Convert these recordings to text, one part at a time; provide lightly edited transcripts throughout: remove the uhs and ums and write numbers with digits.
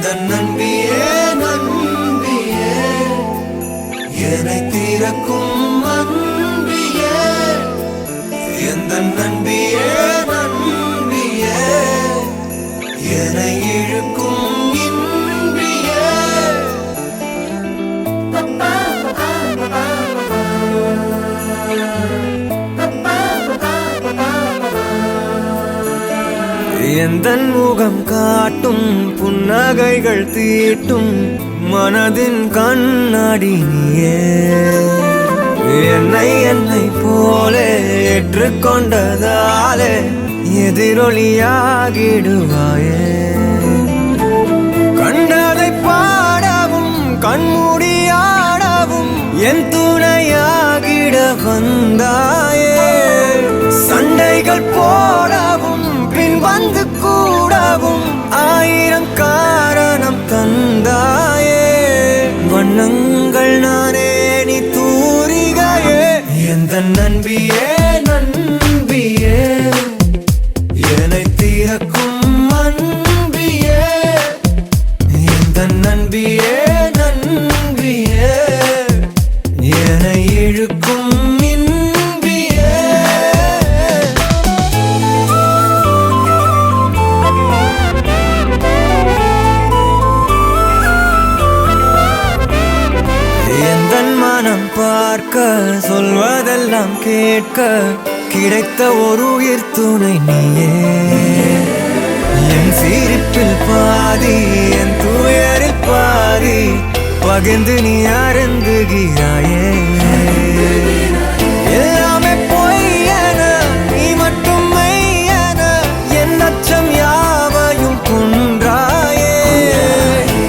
எந்த நம்பியே நம்பியே என்னை தீரக்கும் அன்பியே எந்த நம்பியே நம்பியே என்னை இழுக்கும் இன்பியே எந்தன் முகம் காட்டும் புன்னகைகள் தீட்டும் மனதின் கண்ணாடி நீயே என்னை போலே ஏற்றுக்கொண்டதாலே எதிரொலியாகிடுவாயே கண்டதை பாடவும் கண்மூடியாடவும் என் துணையாகிட வந்தாயே சண்டைகள் போடவும் பின் வந்து கூடவும் ஆயிரம் காரணம் தந்தாயே வண்ணங்கள் நானே நீ தூரிகையே எந்த நம்பியே நம்பியே என்னை தீரக்கும் அன்பியே எந்த நம்பியே நம்பியே என்னை இழுக்கும் பார்க்க சொல்வதெல்லாம் கேட்க கிடைத்த ஒரு உயிர் துணை நீயே என் சிரிப்பில் பாதி என் துயரில் பாதி பகிர்ந்து நீ அருந்துகிறாயே எல்லாமே பொய்யென நீ மட்டும் மெய்யென என் அச்சம் யாவையும் குன்றாயே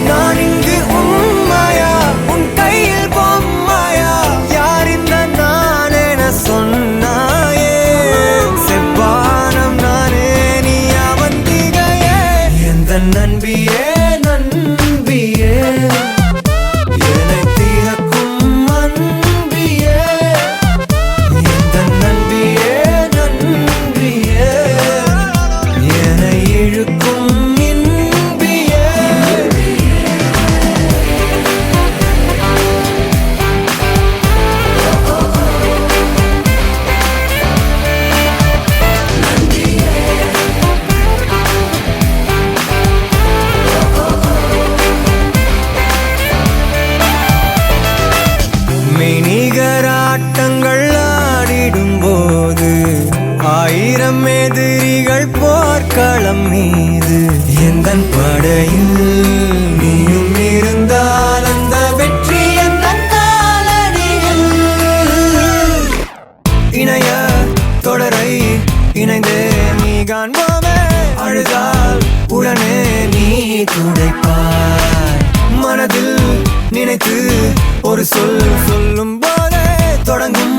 நான் இங்கு உண்மையா உன் கையில் பொம்மையா யார் இந்த நான் என சொன்னாயே செவ்வானம் நானே நீ அவந்திகையே எந்த நம்பியே நம்பியே என்னை தீரக்கும் அன்பியே எந்த நம்பியே நம்பியே என்னை இழுக்கும் இன்பியே மெய்நிகராட்டங்கள் ஆடிடும் போது ஆயிரம் எதிரிகள் போர்க்களம் மீது எந்தன் படையில் நீயும் இருந்தால் அந்த வெற்றி எந்த காலடியில் இணைய தொடரை இணைந்தே நீ காண்போமே அழுதால் உடனே நீ துடைப்பாய் மனதில் நினைத்து ஒரு சொல் சொல்லும் போதே தொடங்கும்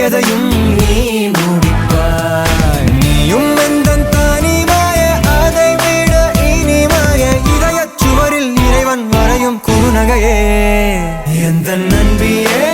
எதையும் நீ முடிப்பாய் நீயும் எந்த தனிமாய அதை விட இனிமாய இதயச் சுவரில் இறைவன் வரையும் குறுநகையே எந்த நம்பியே